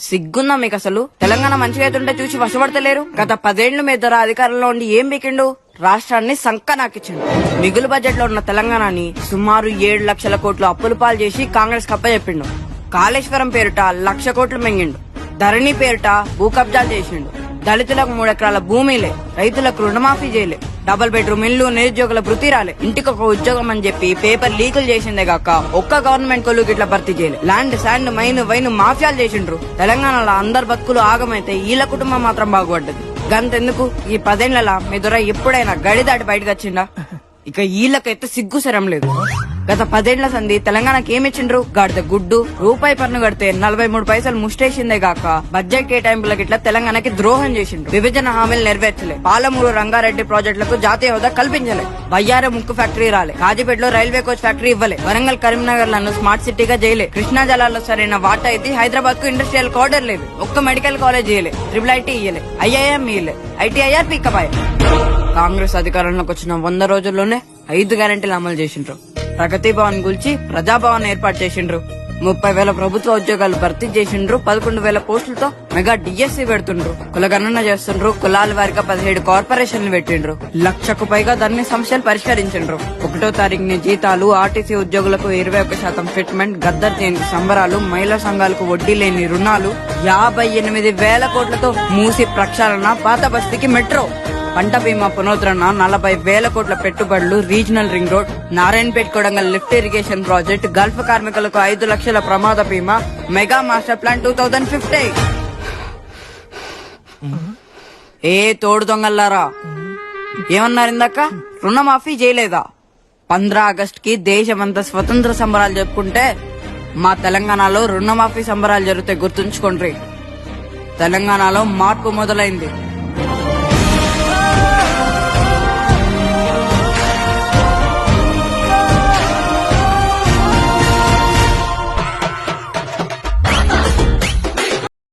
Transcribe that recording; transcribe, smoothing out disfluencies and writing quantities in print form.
సిగ్గుందా మీకు అసలు? తెలంగాణ మంచిగా అవుతుంటే చూసి వశపడతలేరు. గత 10 ఏళ్లు మీ ధర అధికారంలో ఉండి ఏం బీకిండు? రాష్ట్రాన్ని సంక నాకిచ్చిండు. మిగులు బడ్జెట్ లో ఉన్న తెలంగాణని సుమారు 7 లక్షల కోట్లు అప్పులు పాలు చేసి కాంగ్రెస్ కప్ప చెప్పిండు. కాళేశ్వరం పేరుట 1,00,000 కోట్లు మింగిండు. ధరణి పేరుట భూ కబ్జాలు చేసిండు. దళితులకు 3 ఎకరాల భూమిలే, రైతులకు రుణమాఫీ చేయలే, డబుల్ బెడ్రూమ్ ఇల్లు, నిరుద్యోగుల వృత్తి రాలే, ఇంటికొక ఉద్యోగం అని చెప్పి పేపర్ లీకులు చేసిందే గాక ఒక్క గవర్నమెంట్ కొలు గిట్లా భర్తీ చేయలే. ల్యాండ్, శాండ్, మైన్, వైన్ మాఫియాలు చేసిండ్రు. తెలంగాణలో అందరు బతుకులు ఆగమైతే వీళ్ళ కుటుంబం మాత్రం బాగుపడ్డది. గంతెందుకు ఈ 10 ఏళ్లలో మీ దొర ఎప్పుడైనా గడి దాటి బయటకు వచ్చిండా? ఇక వీళ్ళకైతే సిగ్గు శరం లేదు. గత 10 ఏళ్ల సంది తెలంగాణకి ఏమిచ్చిండ్రు? గాడిద గుడ్డు. రూపాయి పన్ను కడితే 43 పైసలు ముష్టేసిందే గాక బడ్జెట్ కేటాయింపులకు ఇట్లా తెలంగాణకి ద్రోహం చేసిండ్రు. విభజన హామీలు నెరవేర్చలే. పాలమూరు రంగారెడ్డి ప్రాజెక్టులకు జాతీయ హోదా కల్పించలే. బయ్యారం ముక్కు ఫ్యాక్టరీ రాలే. కాజీపేటలో రైల్వే కోచ్ ఫ్యాక్టరీ ఇవ్వలే. వరంగల్, కరీంనగర్ లను స్మార్ట్ సిటీగా చేయలే. కృష్ణా జలాల్లో సరైన వాటా అయితే హైదరాబాద్ కు ఇండస్ట్రియల్ కార్డర్ లేదు. ఒక్క మెడికల్ కాలేజ్ ఇయ్యలే. IIIT ఇయ్యలే. IIM ఇయ్యలే. ITIR పీకపాయ. కాంగ్రెస్ అధికారంలోకి వచ్చిన 100 రోజుల్లోనే 5 గ్యారెంటీలు అమలు చేసిండ్రు. ప్రగతి భవన్ గురించి ప్రజాభవన్ ఏర్పాటు చేసిండ్రు. 30,000 ప్రభుత్వ ఉద్యోగాలు భర్తీ చేసిండ్రు. 11,000 పోస్టులతో మెగా డిఎస్సీ పెడుతుండ్రు. కులగణన చేస్తుండ్రు. కులాల వారిగా 17 కార్పొరేషన్లు పెట్టిండ్రు. 1,00,000కు పైగా ధరణి సమస్యలు పరిష్కరించిండ్రు. 1వ తారీఖుని జీతాలు, ఆర్టీసీ ఉద్యోగులకు 21% ఫిట్మెంట్, గద్దర్ జయంతి సంబరాలు, మహిళా సంఘాలకు వడ్డీ లేని రుణాలు, 58,000 కోట్లతో మూసి ప్రక్షాళన, పాత బస్తీకి మెట్రో, పంట బీమా పునరుద్ధరణ, 40,000 కోట్ల పెట్టుబడులు, regional ring road, Narayanpet Kodangal lift irrigation project, Gulf కార్మికులకు 5 లక్షల ప్రమాద బీమా, మెగా మాస్టర్ ప్లాన్ 2050. ఏ తోడు దొంగల్లారా ఏమన్నారు ఇందాక? రుణమాఫీ చేయలేదా? 15 ఆగస్టుకి దేశమంతా స్వతంత్ర సంబరాలు జరుపుకుంటే మా తెలంగాణలో రుణమాఫీ సంబరాలు జరిగితే గుర్తుంచుకోండి. తెలంగాణలో మార్పు మొదలైంది.